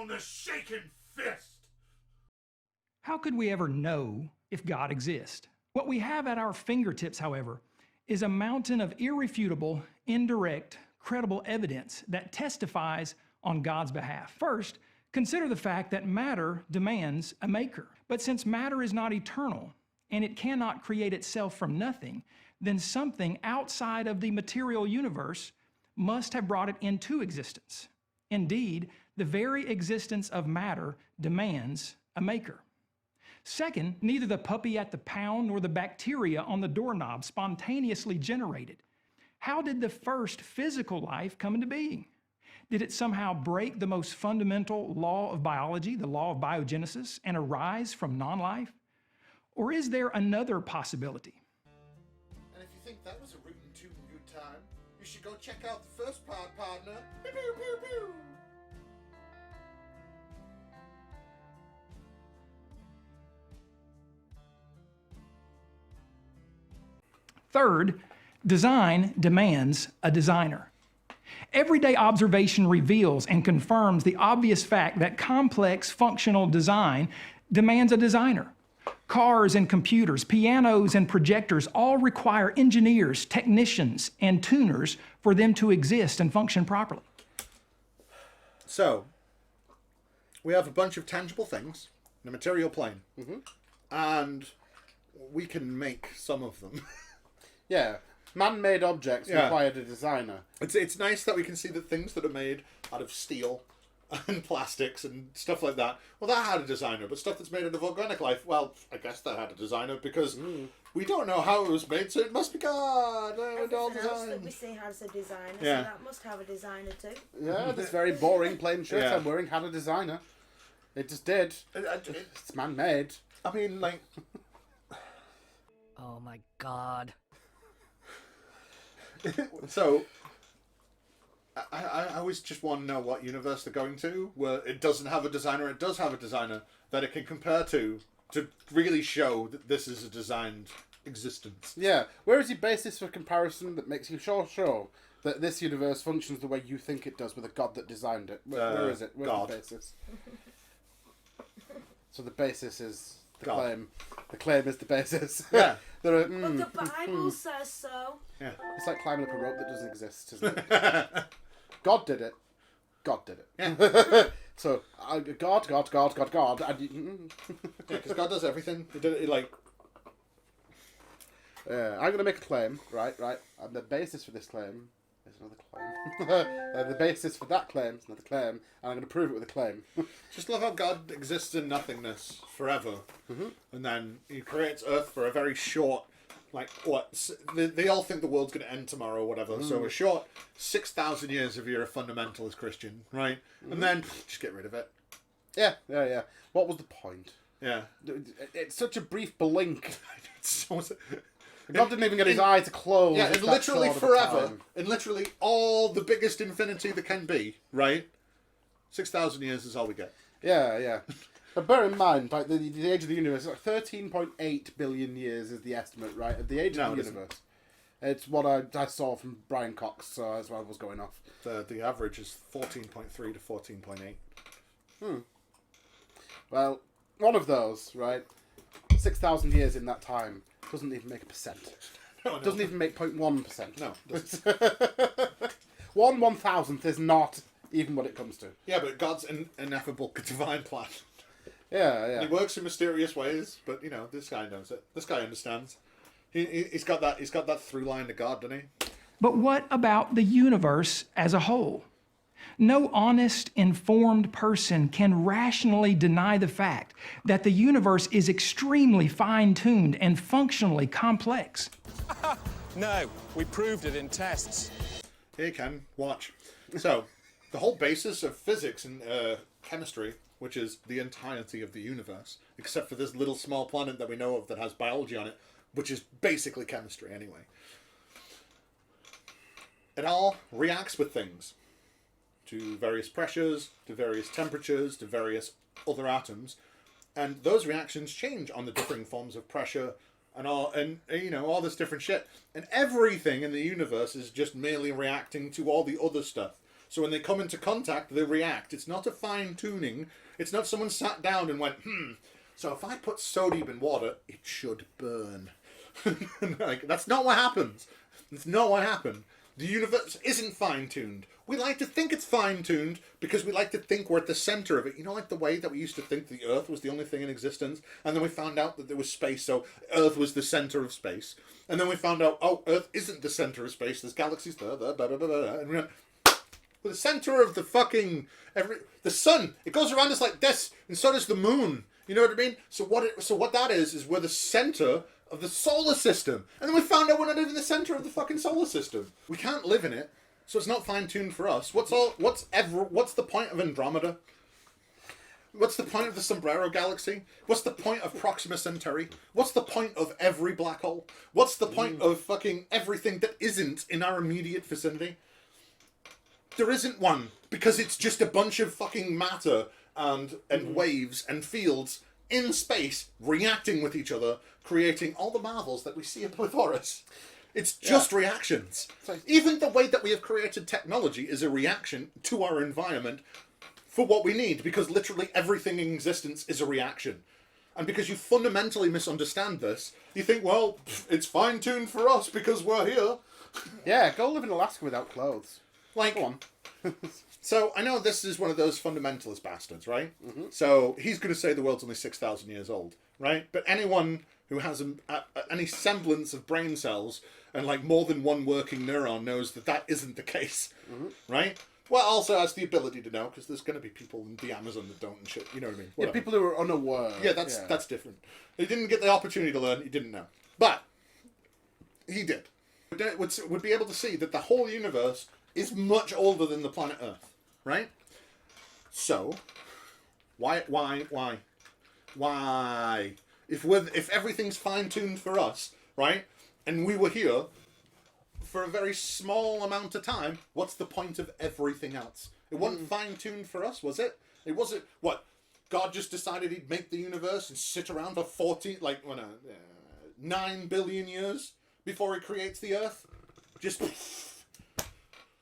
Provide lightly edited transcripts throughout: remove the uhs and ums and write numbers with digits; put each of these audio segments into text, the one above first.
on the shaking fist. How could we ever know if God exists? What we have at our fingertips, however, is a mountain of irrefutable, indirect, credible evidence that testifies on God's behalf. First, consider the fact that matter demands a maker. But since matter is not eternal and it cannot create itself from nothing, then something outside of the material universe must have brought it into existence. Indeed, the very existence of matter demands a maker. Second, neither the puppy at the pound nor the bacteria on the doorknob spontaneously generated. How did the first physical life come into being? Did it somehow break the most fundamental law of biology, the law of abiogenesis, and arise from non-life? Or is there another possibility? And if you think that was a rootin' tootin' good time, you should go check out the first part, partner. Pew, pew, pew, pew. Third, design demands a designer. Everyday observation reveals and confirms the obvious fact that complex functional design demands a designer. Cars and computers, pianos and projectors all require engineers, technicians, and tuners for them to exist and function properly. So, we have a bunch of tangible things in a material plane. And we can make some of them. Yeah, man-made objects required a designer. It's nice that we can see that things that are made out of steel and plastics and stuff like that, well, that had a designer. But stuff that's made out of organic life, well, I guess that had a designer because we don't know how it was made, so it must be God. Everything else that we see has a designer, so that must have a designer too. Yeah, this very boring plain shirt I'm wearing had a designer. It just did. It's man-made. I mean, like... Oh my God. So, I always just want to know what universe they're going to, where it doesn't have a designer, it does have a designer that it can compare to really show that this is a designed existence. Yeah, where is your basis for comparison that makes you sure that this universe functions the way you think it does with a God that designed it? Where is it? Where's God. the basis? So the basis is the God. claim. The claim is the basis. Yeah. There are, But the Bible says so. Yeah. It's like climbing up a rope that doesn't exist, isn't it? God did it. God did it. Yeah. So, God. And Because God does everything. He did it like... I'm going to make a claim, right? And the basis for this claim is another claim. The basis for that claim is another claim. And I'm going to prove it with a claim. Just love how God exists in nothingness forever. And then he creates Earth for a very short... Like, what? They all think the world's going to end tomorrow or whatever. So a short 6,000 years if you're a fundamentalist Christian, right? And then just get rid of it. Yeah. What was the point? Yeah. It's such a brief blink. So, God didn't even get his eye to close. yeah, It's and that literally short of a forever. time. And literally all the biggest infinity that can be, right? 6,000 years is all we get. Yeah. But bear in mind, like the age of the universe, like 13.8 billion years is the estimate, right? Of the age of the universe. It's what I saw from Brian Cox, so that's what I was going off. The average is 14.3 to 14.8. Well, one of those, right? 6,000 years in that time doesn't even make a percent. No. Doesn't even make 0.1%. No. Doesn't. 1/1000th is not even what it comes to. Yeah, but God's an ineffable divine plan. Yeah. He works in mysterious ways, but you know this guy knows it. This guy understands. He's got that through line to God, doesn't he? But what about the universe as a whole? No honest, informed person can rationally deny the fact that the universe is extremely fine-tuned and functionally complex. No, we proved it in tests. Here you can watch. So, the whole basis of physics and chemistry, which is the entirety of the universe, except for this little small planet that we know of that has biology on it, which is basically chemistry anyway. It all reacts with things. To various pressures, to various temperatures, to various other atoms. And those reactions change on the differing forms of pressure and all this different shit. And everything in the universe is just merely reacting to all the other stuff. So when they come into contact, they react. It's not a fine-tuning. It's not someone sat down and went, so if I put sodium in water, it should burn. Like, that's not what happens. It's not what happened. The universe isn't fine-tuned. We like to think it's fine-tuned because we like to think we're at the center of it. You know, like the way that we used to think the Earth was the only thing in existence, and then we found out that there was space, so Earth was the center of space. And then we found out, Earth isn't the center of space. There's galaxies there, and we went, well, the center of the fucking the sun. It goes around us like this, and so does the moon. You know what I mean? So what that is we're the center of the solar system. And then we found out we're not even the center of the fucking solar system. We can't live in it, so it's not fine-tuned for us. What's the point of Andromeda? What's the point of the Sombrero Galaxy? What's the point of Proxima Centauri? What's the point of every black hole? What's the point of fucking everything that isn't in our immediate vicinity? There isn't one, because it's just a bunch of fucking matter and waves and fields in space reacting with each other, creating all the marvels that we see before us. It's just reactions. Even the way that we have created technology is a reaction to our environment for what we need, because literally everything in existence is a reaction. And because you fundamentally misunderstand this, you think, well, it's fine-tuned for us because we're here. Yeah, go live in Alaska without clothes. Like, go on. So, I know this is one of those fundamentalist bastards, right? Mm-hmm. So, he's going to say the world's only 6,000 years old, right? But anyone who has any semblance of brain cells and, like, more than one working neuron knows that that isn't the case, right? Well, also has the ability to know, because there's going to be people in the Amazon that don't and shit, you know what I mean? Whatever. Yeah, people who are unaware. Yeah, that's different. He didn't get the opportunity to learn, he didn't know. But, he did. Would be able to see that the whole universe is much older than the planet Earth, right? So, why? If everything's fine-tuned for us, right, and we were here for a very small amount of time, what's the point of everything else? It wasn't fine-tuned for us, was it? It wasn't, what, God just decided he'd make the universe and sit around for 9 billion years before he creates the Earth? Just...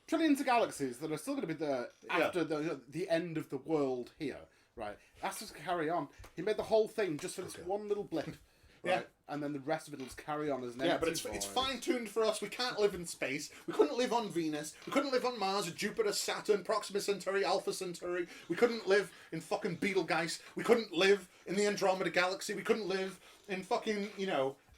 trillions of galaxies that are still going to be there after the end of the world here, right? That's just carry on. He made the whole thing just for this one little blip, right? Yeah. And then the rest of it will just carry on as an but it's fine-tuned for us. We can't live in space. We couldn't live on Venus. We couldn't live on Mars, Jupiter, Saturn, Proxima Centauri, Alpha Centauri. We couldn't live in fucking Betelgeuse. We couldn't live in the Andromeda Galaxy. We couldn't live in fucking,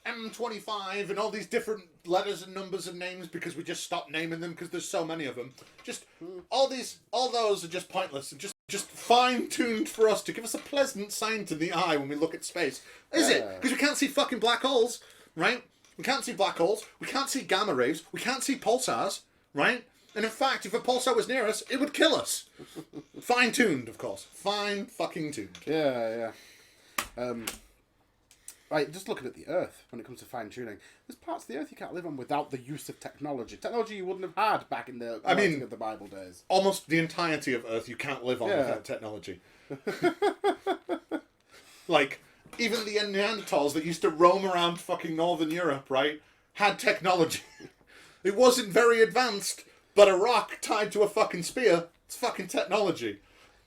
M25 and all these different letters and numbers and names because we just stopped naming them because there's so many of them. Just all those are just pointless and just fine-tuned for us to give us a pleasant sign to the eye when we look at space. Is it? Because we can't see fucking black holes, right? We can't see black holes. We can't see gamma rays. We can't see pulsars, right? And in fact, if a pulsar was near us, it would kill us. Fine-tuned, of course. Fine-fucking-tuned. Yeah. Right, just looking at the Earth when it comes to fine-tuning, there's parts of the Earth you can't live on without the use of technology. Technology you wouldn't have had back in the writing of the Bible days. Almost the entirety of Earth you can't live on without technology. Like, even the Neanderthals that used to roam around fucking Northern Europe, right, had technology. It wasn't very advanced, but a rock tied to a fucking spear, it's fucking technology.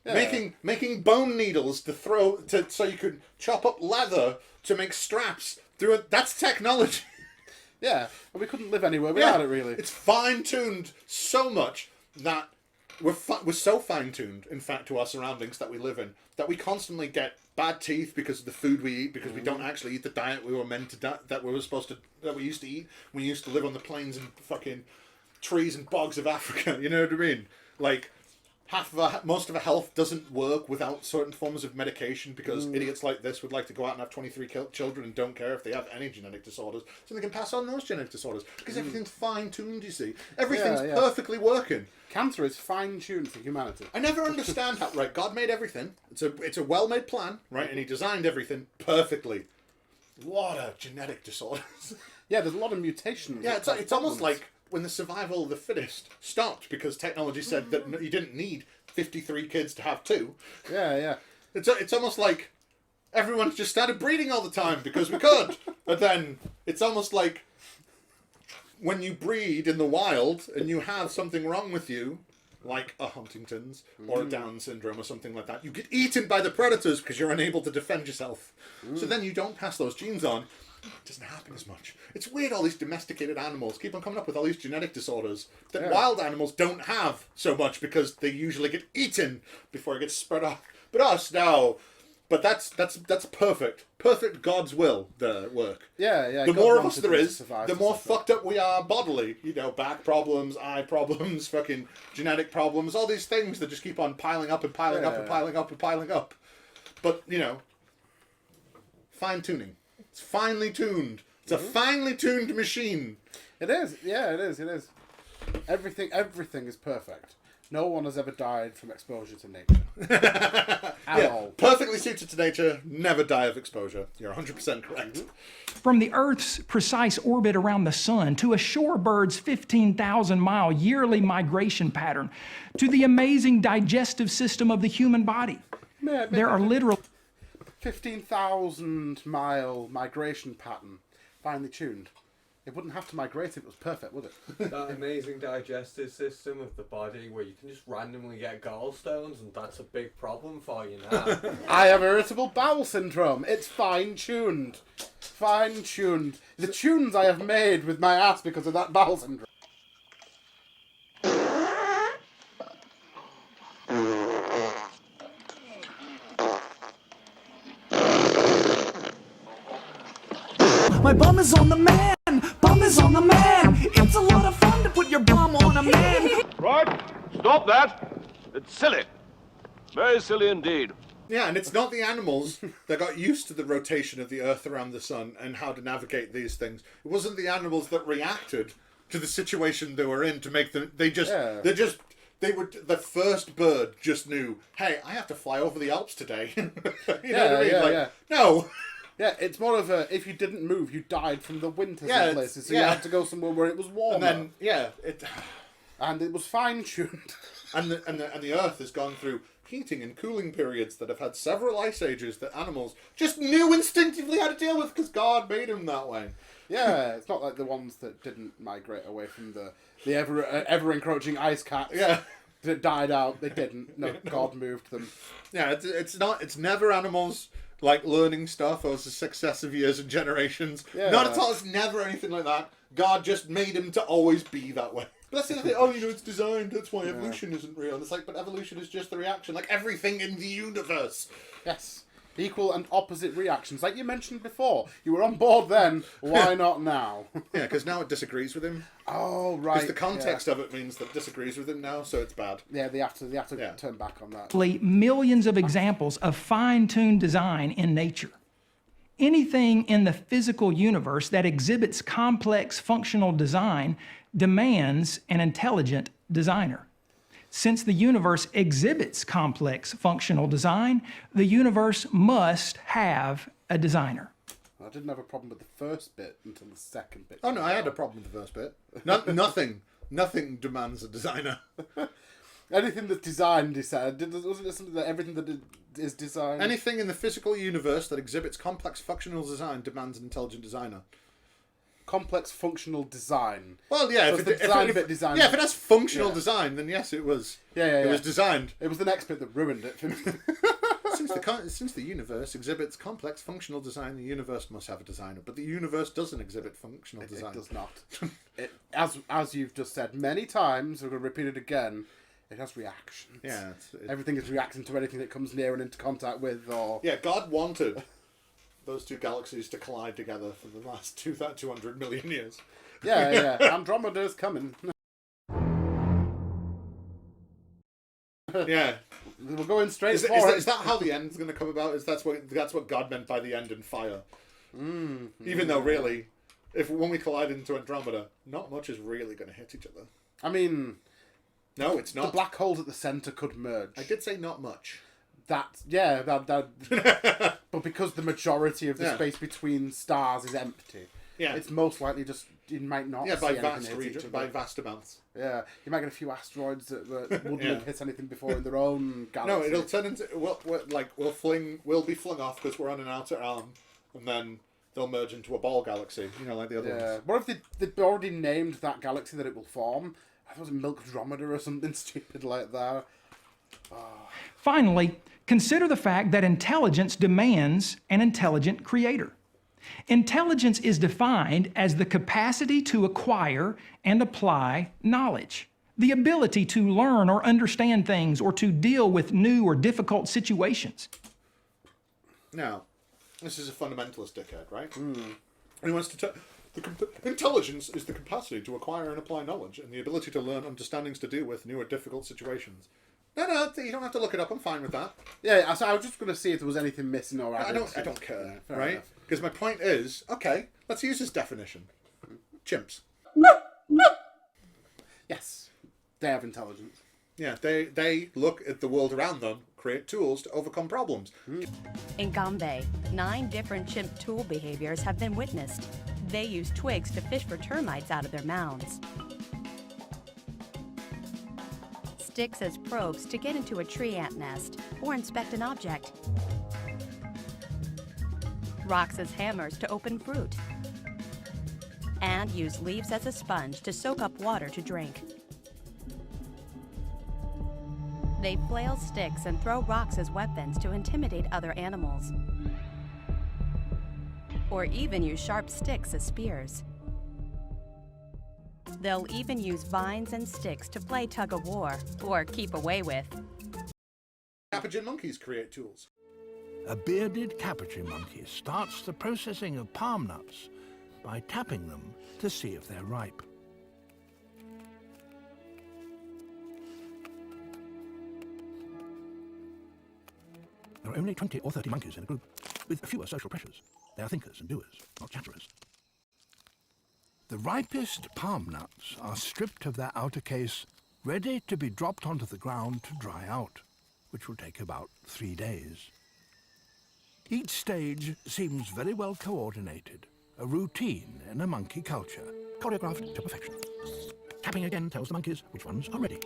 Yeah. Making bone needles so you could chop up leather to make straps through it. That's technology. Yeah, and we couldn't live anywhere without it, really. It's fine-tuned so much that we're so fine-tuned, in fact, to our surroundings that we live in, that we constantly get bad teeth because of the food we eat, because we don't actually eat the diet we were meant to that we used to eat. We used to live on the plains and fucking trees and bogs of Africa. You know what I mean? Like, most of our health doesn't work without certain forms of medication because idiots like this would like to go out and have 23 children and don't care if they have any genetic disorders, so they can pass on those genetic disorders because everything's fine-tuned, you see. Everything's perfectly working. Cancer is fine-tuned for humanity. I never understand how, right, God made everything. It's a well-made plan, right, and he designed everything perfectly. What a genetic disorders. Yeah, there's a lot of mutations. Yeah, it's almost like when the survival of the fittest stopped because technology said that you didn't need 53 kids to have 2. Yeah. It's almost like everyone just started breeding all the time because we could. But then it's almost like when you breed in the wild and you have something wrong with you, like a Huntington's or a Down syndrome or something like that. You get eaten by the predators because you're unable to defend yourself. So then you don't pass those genes on. It doesn't happen as much. It's weird all these domesticated animals keep on coming up with all these genetic disorders that wild animals don't have so much because they usually get eaten before it gets spread off. But us, no. But that's perfect. Perfect God's will, the work. Yeah. The God more of wanted us there them to is, survive the to more suffer. fucked up we are bodily. You know, back problems, eye problems, fucking genetic problems, all these things that just keep on piling up and piling up and piling up and piling up. But, you know, fine-tuning. It's finely tuned. It's a finely tuned machine. It is. Yeah, it is. It is. Everything is perfect. No one has ever died from exposure to nature. At all. Perfectly suited to nature, never die of exposure. You're 100% correct. From the Earth's precise orbit around the sun to a shorebird's 15,000-mile yearly migration pattern to the amazing digestive system of the human body. There are literal 15,000-mile migration pattern, finely tuned. It wouldn't have to migrate if it was perfect, would it? That amazing digestive system of the body where you can just randomly get gallstones, and that's a big problem for you now. I have irritable bowel syndrome. It's fine-tuned. Fine-tuned. The tunes I have made with my ass because of that bowel syndrome. My bum is on the man. Bum is on the man. It's a lot of fun to put your bum on a man. Right, stop that. It's silly. Very silly indeed. Yeah, and it's not the animals that got used to the rotation of the Earth around the sun and how to navigate these things. It wasn't the animals that reacted to the situation they were in to make them. The first bird just knew, hey, I have to fly over the Alps today. You know what I mean? No. Yeah, it's more of a, if you didn't move, you died from the winters Yeah, in places, so you had to go somewhere where it was warmer. And then, and it was fine-tuned. And the Earth has gone through heating and cooling periods that have had several ice ages that animals just knew instinctively how to deal with because God made them that way. Yeah, it's not like the ones that didn't migrate away from the ever encroaching ice caps. Yeah. That died out. They didn't. No, God moved them. Yeah, it's never animals like learning stuff over successive years and generations. Yeah. Not at all. It's never anything like that. God just made him to always be that way. But that's the other thing. Oh, it's designed. That's why evolution isn't real. And it's like, but evolution is just the reaction, like everything in the universe. Yes. Equal and opposite reactions. Like you mentioned before. You were on board then. Why not now? Yeah, because now it disagrees with him. Oh, right. Because the context of it means that it disagrees with him now, so it's bad. Yeah, they have to turn back on that. millions of examples of fine-tuned design in nature. Anything in the physical universe that exhibits complex functional design demands an intelligent designer. Since the universe exhibits complex functional design, the universe must have a designer. I didn't have a problem with the first bit until the second bit. Oh no, I had a problem with the first bit. Nothing demands a designer. Anything that's designed, he said. Wasn't it something that everything that is designed? Anything in the physical universe that exhibits complex functional design demands an intelligent designer. Complex functional design. Well, yeah, if it has functional design, then yes, it was. It was designed. It was the next bit that ruined it for me. Since the universe exhibits complex functional design, the universe must have a designer. But the universe doesn't exhibit functional design. It does not. As you've just said many times, we're going to repeat it again. It has reactions. Yeah, everything is reacting to anything that comes near and into contact with, or God wanted those two galaxies to collide together for the last 200 million years. Yeah. Andromeda's coming. Yeah. We're going straight for it. Is that how the end's going to come about? That's what God meant by the end in fire. Even though, really, when we collide into Andromeda, not much is really going to hit each other. I mean, no, it's not. The black holes at the centre could merge. I did say not much. But because the majority of the space between stars is empty, it's most likely just you might not. By vast amounts. Yeah, you might get a few asteroids that wouldn't have hit anything before in their own galaxy. No, it'll turn into we'll be flung off because we're on an outer arm, and then they'll merge into a ball galaxy. Like the other ones. What if they've already named that galaxy that it will form? I thought it was a milk drometer or something stupid like that. Finally, consider the fact that intelligence demands an intelligent creator. Intelligence is defined as the capacity to acquire and apply knowledge, the ability to learn or understand things or to deal with new or difficult situations. Now, this is a fundamentalist dickhead, right? And he wants to intelligence is the capacity to acquire and apply knowledge and the ability to learn understandings to deal with new or difficult situations. No, you don't have to look it up. I'm fine with that. Yeah, so I was just going to see if there was anything missing or I don't care, right? Because my point is, okay, let's use this definition. Chimps. Yes, they have intelligence. Yeah, they look at the world around them, create tools to overcome problems. In Gombe, 9 different chimp tool behaviors have been witnessed. They use twigs to fish for termites out of their mounds, sticks as probes to get into a tree ant nest or inspect an object, rocks as hammers to open fruit, and use leaves as a sponge to soak up water to drink. They flail sticks and throw rocks as weapons to intimidate other animals, or even use sharp sticks as spears. They'll even use vines and sticks to play tug-of-war or keep away with. Capuchin monkeys create tools. A bearded capuchin monkey starts the processing of palm nuts by tapping them to see if they're ripe. There are only 20 or 30 monkeys in a group, with fewer social pressures. They are thinkers and doers, not chatterers. The ripest palm nuts are stripped of their outer case, ready to be dropped onto the ground to dry out, which will take about 3 days. Each stage seems very well coordinated, a routine in a monkey culture, choreographed to perfection. Tapping again tells the monkeys which ones are ready.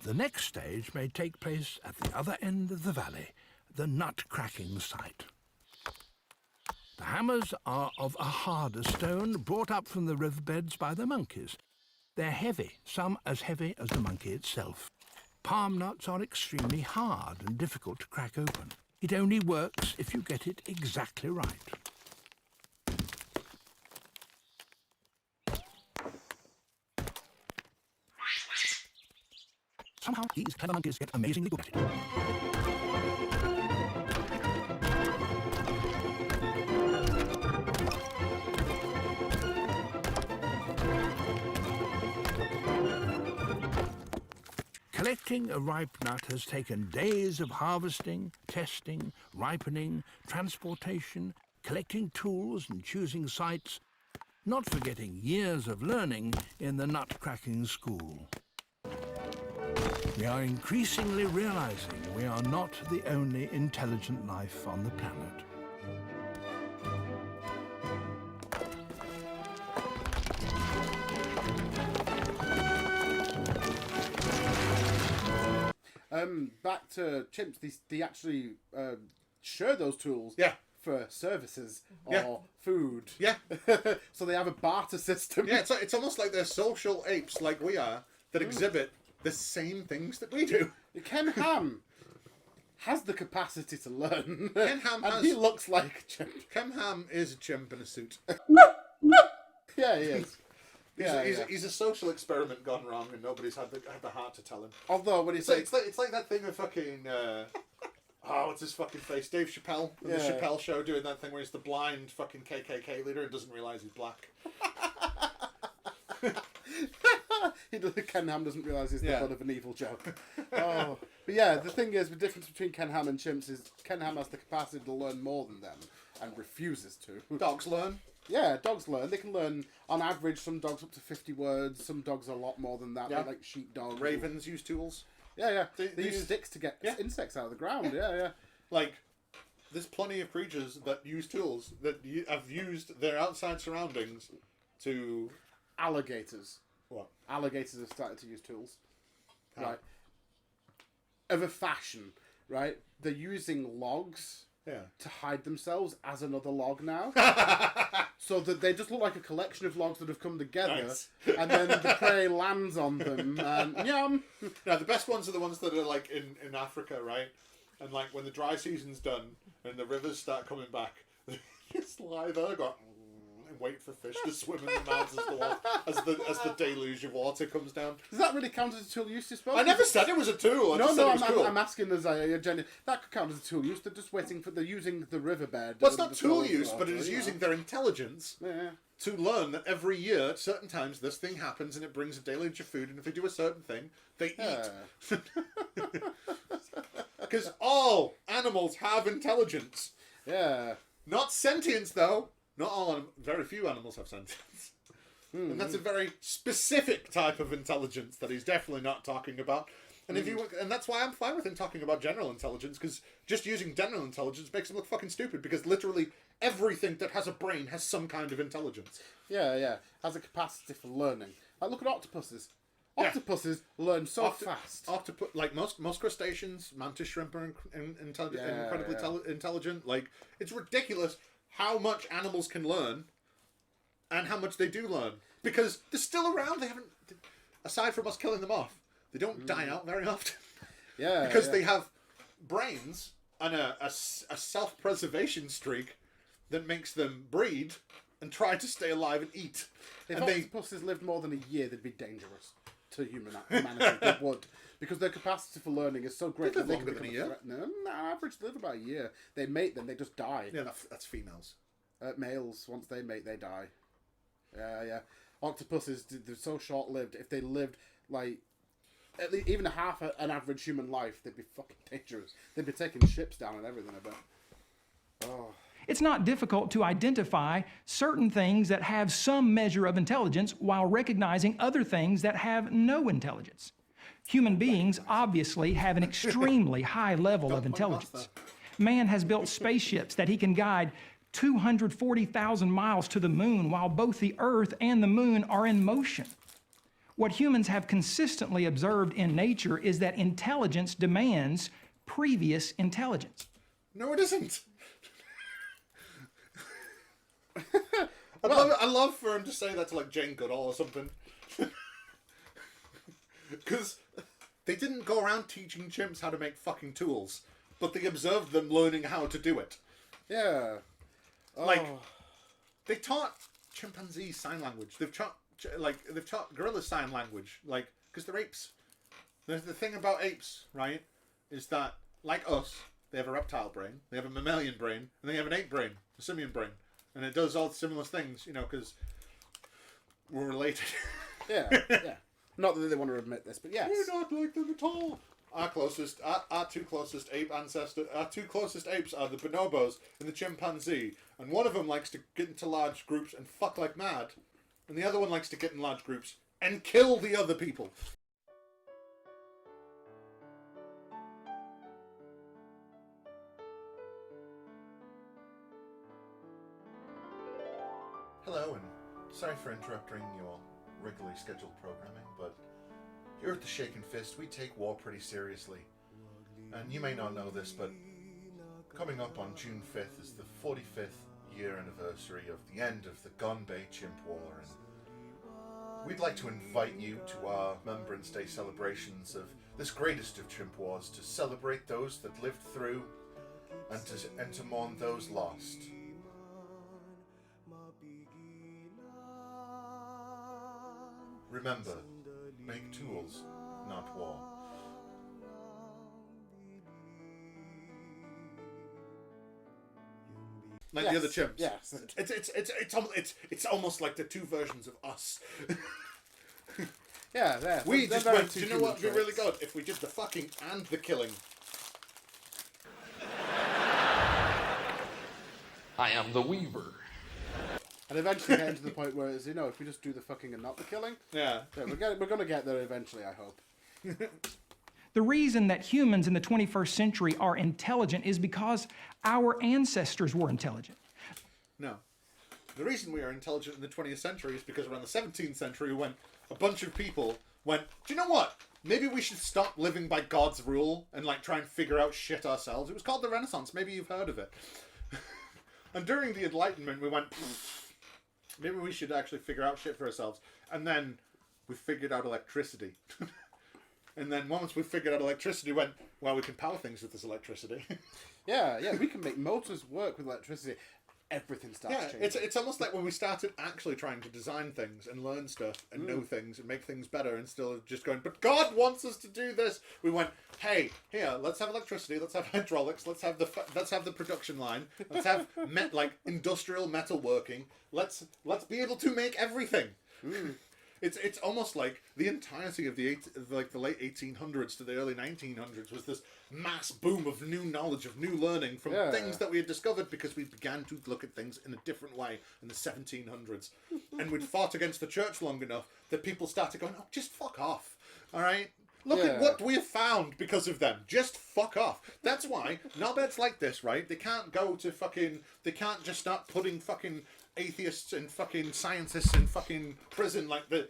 The next stage may take place at the other end of the valley, the nut-cracking site. The hammers are of a harder stone brought up from the riverbeds by the monkeys. They're heavy, some as heavy as the monkey itself. Palm nuts are extremely hard and difficult to crack open. It only works if you get it exactly right. Somehow, these clever monkeys get amazingly good at it. Collecting a ripe nut has taken days of harvesting, testing, ripening, transportation, collecting tools and choosing sites, not forgetting years of learning in the nut-cracking school. We are increasingly realizing we are not the only intelligent life on the planet. Back to chimps, they actually share those tools for services or food. Yeah. So they have a barter system. Yeah, it's almost like they're social apes like we are that exhibit the same things that we do. Ken Ham has the capacity to learn. Ken Ham and he looks like a chimp. Ken Ham is a chimp in a suit. Yeah, he is. He's a social experiment gone wrong, and nobody's had the heart to tell him. Although when he it's like that thing with fucking what's his fucking face? Dave Chappelle on the Chappelle Show doing that thing where he's the blind fucking KKK leader and doesn't realise he's black. Ken Ham doesn't realise he's the butt of an evil joke. But yeah, the thing is, the difference between Ken Ham and chimps is Ken Ham has the capacity to learn more than them and refuses to. Dogs learn. Yeah, dogs learn. They can learn, on average, some dogs up to 50 words. Some dogs are a lot more than that. Yeah. Like sheepdogs. Ravens use tools. Yeah. They use sticks to get insects out of the ground. Yeah. Like, there's plenty of creatures that use tools that have used their outside surroundings to alligators. What? Alligators have started to use tools. Right. Of a fashion, right? They're using logs to hide themselves as another log now. So that they just look like a collection of logs that have come together, and then the prey lands on them, and yum! Now, the best ones are the ones that are, like, in Africa, right? And, like, when the dry season's done, and the rivers start coming back, they just lie there, go, and wait for fish to swim in the mouths as the deluge of water comes down. Does that really count as a tool use, you suppose? I never said it was a tool. I'm asking as a genuine. That could count as a tool use. They're just waiting for. They're using the riverbed. Well, it's not tool use, but it is using their intelligence to learn that every year, at certain times, this thing happens and it brings a deluge of food, and if they do a certain thing, they eat. Because all animals have intelligence. Yeah. Not sentience, though. Not all. Very few animals have sentience. And that's a very specific type of intelligence that he's definitely not talking about. And and that's why I'm fine with him talking about general intelligence, because just using general intelligence makes him look fucking stupid, because literally everything that has a brain has some kind of intelligence. Yeah. Has a capacity for learning. Like, look at octopuses. Octopuses learn so fast. Like most crustaceans, mantis shrimp are incredibly intelligent. Like, it's ridiculous how much animals can learn and how much they do learn, because they're still around. They haven't, aside from us killing them off, they don't die out very often. Because they have brains and a self-preservation streak that makes them breed and try to stay alive and eat. If octopuses lived more than a year, they'd be dangerous to humanity. They would, because their capacity for learning is so great that they live can longer become than a year. No, average live about a year. They mate, then they just die. Yeah, that's females. Males, once they mate, they die. Yeah. Octopuses, they're so short-lived. If they lived like at least even half an average human life, they'd be fucking dangerous. They'd be taking ships down and everything, I bet. Oh. It's not difficult to identify certain things that have some measure of intelligence while recognizing other things that have no intelligence. Human beings obviously have an extremely high level of intelligence. Man has built spaceships that he can guide 240,000 miles to the moon while both the Earth and the moon are in motion. What humans have consistently observed in nature is that intelligence demands previous intelligence. No, it isn't. I'd love for him to say that to, like, Jane Goodall or something. Because they didn't go around teaching chimps how to make fucking tools, but they observed them learning how to do it. Yeah. Like, they taught chimpanzees sign language. They've taught gorillas sign language. Like, because they're apes. The thing about apes, right, is that, like us, they have a reptile brain, they have a mammalian brain, and they have an ape brain, a simian brain. And it does all similar things, you know, because we're related. Yeah. Not that they want to admit this, but yes. We're not like them at all. Our two closest ape ancestors, our two closest apes are the bonobos and the chimpanzee. And one of them likes to get into large groups and fuck like mad. And the other one likes to get in large groups and kill the other people. Hello, and sorry for interrupting your regularly scheduled programming, but here at the Shaken Fist, we take war pretty seriously. And you may not know this, but coming up on June 5th is the 45th year anniversary of the end of the Gonbei Chimp War, and we'd like to invite you to our Remembrance Day celebrations of this greatest of chimp wars, to celebrate those that lived through and to mourn those lost. Remember, make tools, not war. Like the other chimps. Yes. It's almost like the two versions of us. Yeah. We just went, do you know what would be really good? If we did the fucking and the killing. I am the Weaver. And eventually getting to the point where it's, if we just do the fucking and not the killing. Yeah. We're going to get there eventually, I hope. The reason that humans in the 21st century are intelligent is because our ancestors were intelligent. No. the reason we are intelligent in the 20th century is because around the 17th century when a bunch of people went, do you know what? Maybe we should stop living by God's rule and like try and figure out shit ourselves. It was called the Renaissance. Maybe you've heard of it. And during the Enlightenment, we went, maybe we should actually figure out shit for ourselves. And then we figured out electricity. And then once we figured out electricity, we went, well, we can power things with this electricity. Yeah, we can make motors work with electricity. Everything starts changing. It's almost like when we started actually trying to design things and learn stuff and know things and make things better instead of just going, but God wants us to do this. We went, hey, here, let's have electricity, let's have hydraulics, let's have the production line, let's have industrial metalworking. Let's be able to make everything. It's almost like the entirety of the late 1800s to the early 1900s was this mass boom of new knowledge, of new learning from things that we had discovered because we began to look at things in a different way in the 1700s. And we'd fought against the church long enough that people started going, oh, just fuck off, all right? Look at what we have found because of them. Just fuck off. That's why knobheads like this, right? They can't just start putting fucking atheists and fucking scientists in fucking prison like the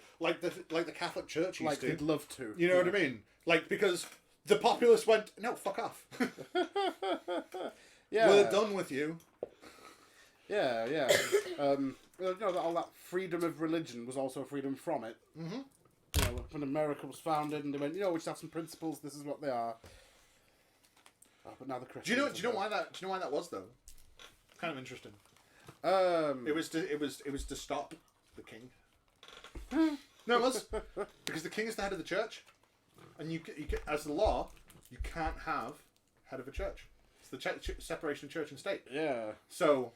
Catholic Church used like to. they'd love to. You know what I mean? Like, because the populace went, no, fuck off. We're done with you. Yeah. All that freedom of religion was also freedom from it. Mm-hmm. You know, when America was founded, and they went, we just have some principles. This is what they are. Oh, but now the Christians. Do you know why that was though? Kind of interesting. It was to stop the king. No, it was because the king is the head of the church, and you as the law, you can't have head of a church. It's the separation of church and state. Yeah. So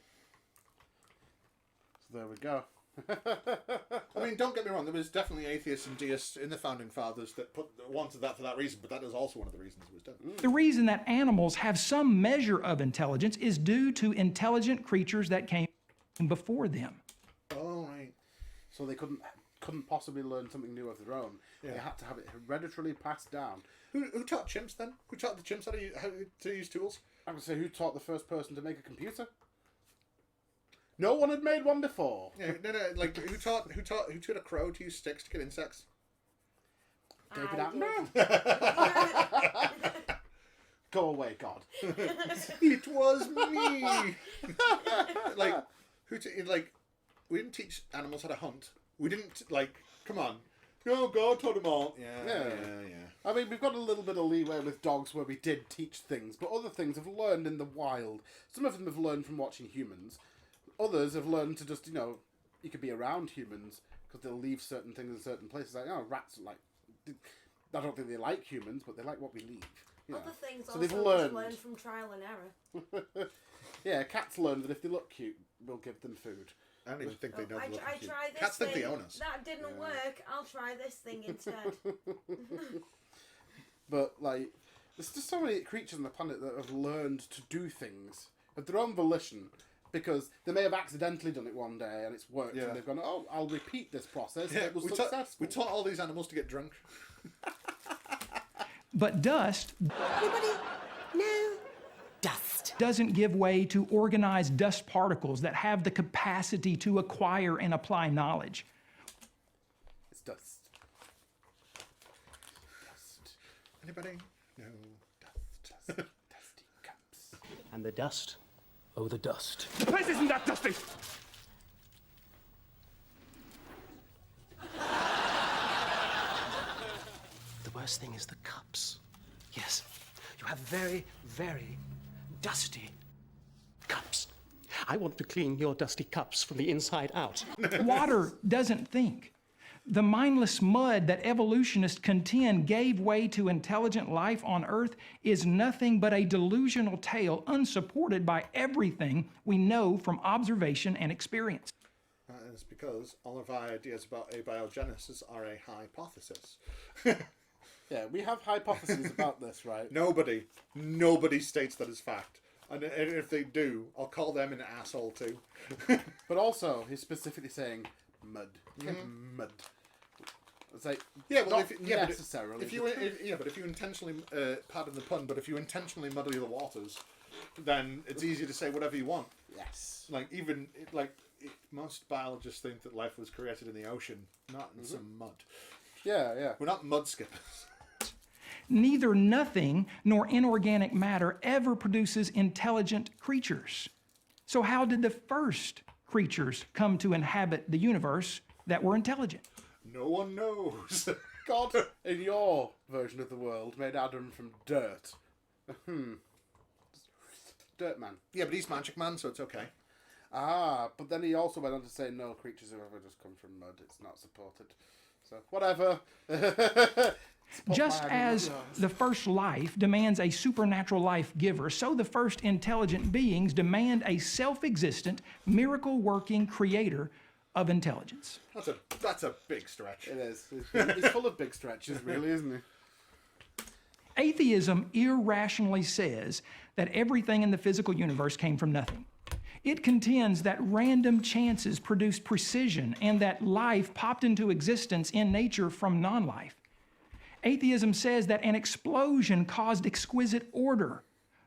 there we go. I mean, don't get me wrong. There was definitely atheists and deists in the founding fathers that wanted that for that reason, but that is also one of the reasons it was done. The reason that animals have some measure of intelligence is due to intelligent creatures that came before them. Oh, right. So they couldn't possibly learn something new of their own. Yeah. They had to have it hereditarily passed down. Who taught chimps then? Who taught the chimps how to use tools? I would say, who taught the first person to make a computer? No one had made one before. Yeah, no. Like who taught a crow to use sticks to get insects? David Attenborough. Go away, God. It was me. We didn't teach animals how to hunt. We didn't come on. No, God taught them all. Yeah. I mean, we've got a little bit of leeway with dogs where we did teach things, but other things have learned in the wild. Some of them have learned from watching humans. Others have learned to just, you could be around humans because they'll leave certain things in certain places. Like, rats, I don't think they like humans, but they like what we leave. Other things so also they've learned from trial and error. Yeah, cats learn that if they look cute, we'll give them food. I don't even think they know. I tried this Cats thing. think they own us. That didn't work. I'll try this thing instead. But, there's just so many creatures on the planet that have learned to do things of their own volition. Because they may have accidentally done it one day and it's worked, and they've gone, oh, I'll repeat this process. Yeah, it was successful. We taught all these animals to get drunk. But dust Anybody? No. Dust doesn't give way to organized dust particles that have the capacity to acquire and apply knowledge. It's dust. Anybody? No. Dust. Dusty cups. And the dust. Oh, the dust. The place isn't that dusty! The worst thing is the cups. Yes, you have very, very dusty cups. I want to clean your dusty cups from the inside out. Water doesn't think. The mindless mud that evolutionists contend gave way to intelligent life on Earth is nothing but a delusional tale unsupported by everything we know from observation and experience. That is because all of our ideas about abiogenesis are a hypothesis. Yeah, we have hypotheses about this, right? Nobody states that as fact. And if they do, I'll call them an asshole too. But also, he's specifically saying mud. Mud. It's like, necessarily. But if you intentionally, pardon the pun, but if you intentionally muddy the waters, then it's easy to say whatever you want. Yes. most biologists think that life was created in the ocean, not in some mud. Yeah. We're not mud skippers. Neither nothing nor inorganic matter ever produces intelligent creatures. So how did the first creatures come to inhabit the universe that were intelligent? No one knows. God, in your version of the world, made Adam from dirt. Dirt man. Yeah, but he's Magic Man, so it's okay. Ah, but then he also went on to say no creatures have ever just come from mud. It's not supported. So, whatever. Just as the first life demands a supernatural life giver, so the first intelligent beings demand a self-existent, miracle-working creator of intelligence. That's a big stretch. It is. He's full of big stretches, really, isn't he? Atheism irrationally says that everything in the physical universe came from nothing. It contends that random chances produced precision and that life popped into existence in nature from non-life. Atheism says that an explosion caused exquisite order,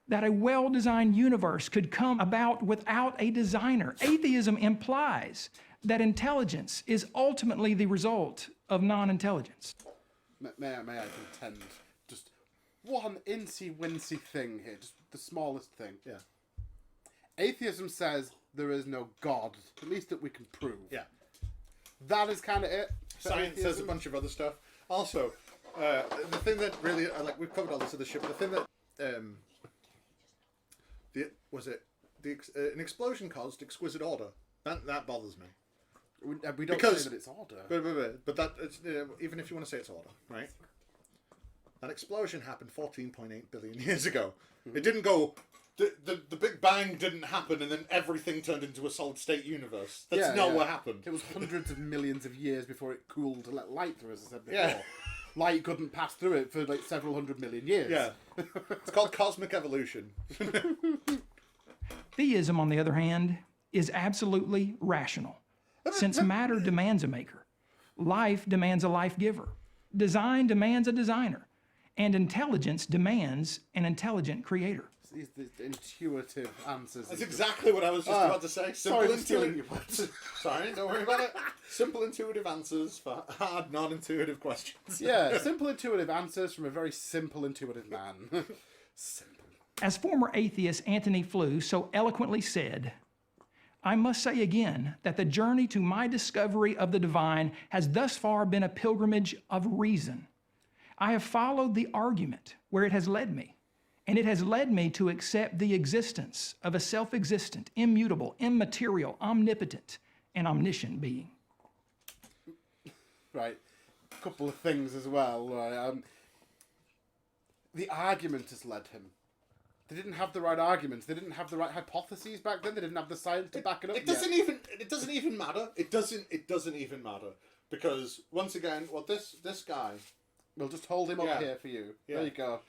that a well-designed universe could come about without a designer. Atheism implies that intelligence is ultimately the result of non-intelligence. May I contend? Just one incy-wincy thing here, just the smallest thing. Yeah. Atheism says there is no God, at least that we can prove. Yeah. That is kind of it. Science atheism. says a bunch of other stuff. Also, the thing that really, we've covered all this other shit, but the thing that, an explosion caused exquisite order. That bothers me. We don't say that it's order. But that, it's, even if you want to say it's order, right? That explosion happened 14.8 billion years ago. It didn't go... The Big Bang didn't happen and then everything turned into a solid state universe. That's not what happened. It was hundreds of millions of years before it cooled to let light through, as I said before. Yeah. Light couldn't pass through it for like several hundred million years. Yeah. It's called cosmic evolution. Theism, on the other hand, is absolutely rational. Since matter demands a maker, life demands a life giver, design demands a designer, and intelligence demands an intelligent creator. These intuitive answers. That's exactly what I was just about to say. Simple, intuitive. Sorry, don't worry about it. Simple, intuitive answers for hard, non-intuitive questions. Yeah, simple, intuitive answers from a very simple, intuitive man. Simple. As former atheist Anthony Flew so eloquently said, I must say again that the journey to my discovery of the divine has thus far been a pilgrimage of reason. I have followed the argument where it has led me. And it has led me to accept the existence of a self-existent, immutable, immaterial, omnipotent, and omniscient being. Right. A couple of things as well. The argument has led him. They didn't have the right arguments. They didn't have the right hypotheses back then. They didn't have the science to back it up. It doesn't even matter. It doesn't even matter. Because once again, this guy, we'll just hold him up here for you. Yeah. There you go.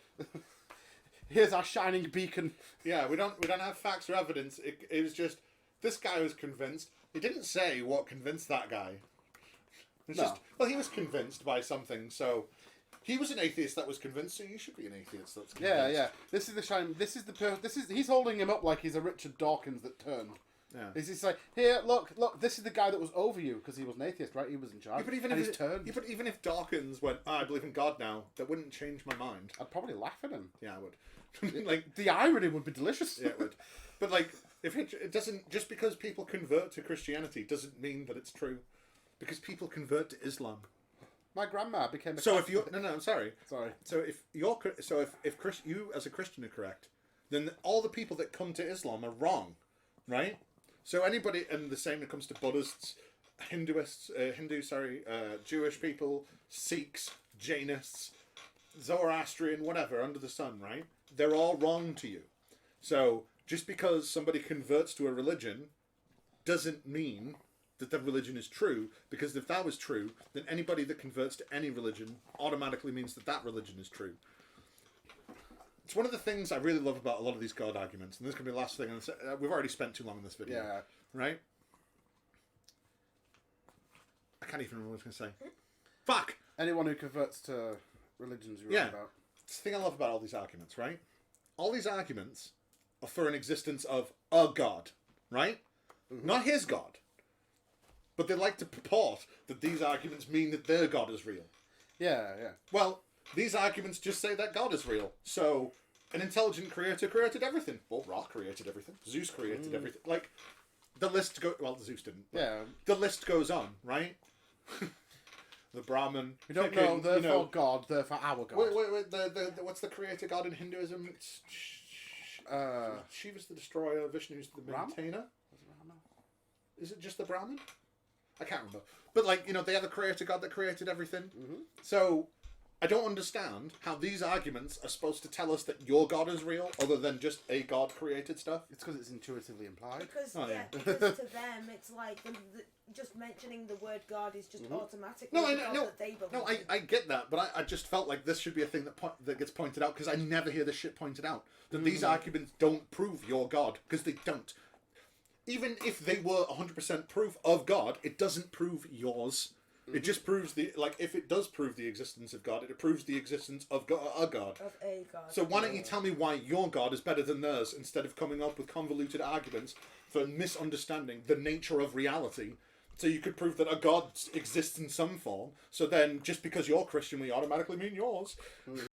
Here's our shining beacon. Yeah, we don't have facts or evidence. It was just this guy was convinced. He didn't say what convinced that guy. He was convinced by something. So he was an atheist that was convinced. So you should be an atheist that's convinced. Yeah. This is the shine. He's holding him up like he's a Richard Dawkins that turned. Yeah. He's like, here, look. This is the guy that was over you because he was an atheist, right? He was in charge. Yeah, but even if Dawkins went, I believe in God now, that wouldn't change my mind. I'd probably laugh at him. Yeah, I would. Like the irony would be delicious. Yeah, it would. But like, if it doesn't, just because people convert to Christianity doesn't mean that it's true, because people convert to Islam. My grandma became a. So Catholic. if you're I'm sorry. So if you as a Christian are correct, then all the people that come to Islam are wrong, right? So anybody, and the same when it comes to Buddhists, Jewish people, Sikhs, Jainists, Zoroastrian, whatever, under the sun, right? They're all wrong to you. So just because somebody converts to a religion doesn't mean that the religion is true, because if that was true, then anybody that converts to any religion automatically means that that religion is true. It's one of the things I really love about a lot of these God arguments, and this can be the last thing. We've already spent too long in this video. Yeah. Right? I can't even remember what I was going to say. Fuck! Anyone who converts to religions you're right about. It's the thing I love about all these arguments, right? All these arguments are for an existence of a God, right? Mm-hmm. Not his God. but they like to purport that these arguments mean that their God is real. Yeah. Well, these arguments just say that God is real. So, an intelligent creator created everything. Well, Ra created everything. Zeus created everything. Like, the list goes... Well, Zeus didn't. Yeah. The list goes on, right? The Brahmin... We don't know, therefore God, therefore our God. Wait. The what's the creator God in Hinduism? It's... Shiva's the destroyer, Vishnu's the maintainer. Is it just the Brahmin? I can't remember. But, like, you know, they have a creator God that created everything. So, I don't understand how these arguments are supposed to tell us that your God is real, other than just a God created stuff. It's because it's intuitively implied. Because, because to them, it's like just mentioning the word God is just automatically that they believe. No, I get that, but I just felt like this should be a thing that gets pointed out, because I never hear this shit pointed out. That these arguments don't prove your God, because they don't. Even if they were 100% proof of God, it doesn't prove yours. It just proves if it does prove the existence of God, it proves the existence of a God. Of a God. So why don't you tell me why your God is better than theirs, instead of coming up with convoluted arguments for misunderstanding the nature of reality? So you could prove that a God exists in some form, so then just because you're Christian, we automatically mean yours.